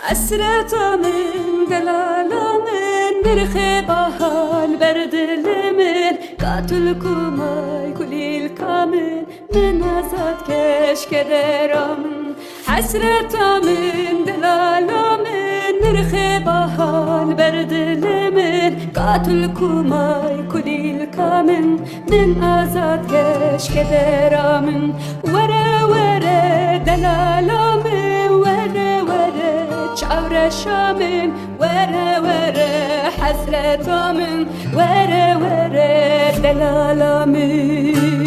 حسرت من دلال من برخ بحال بردل من قاتل کمای کلیل کامل من آزاد کش کدرم حسرت من دلال من برخ بحال بردل من قاتل کمای کلیل کامل من آزاد کش کدرم وره وره دلال من وره وره شعور شامم وره وره حسرت من وره وره دلال من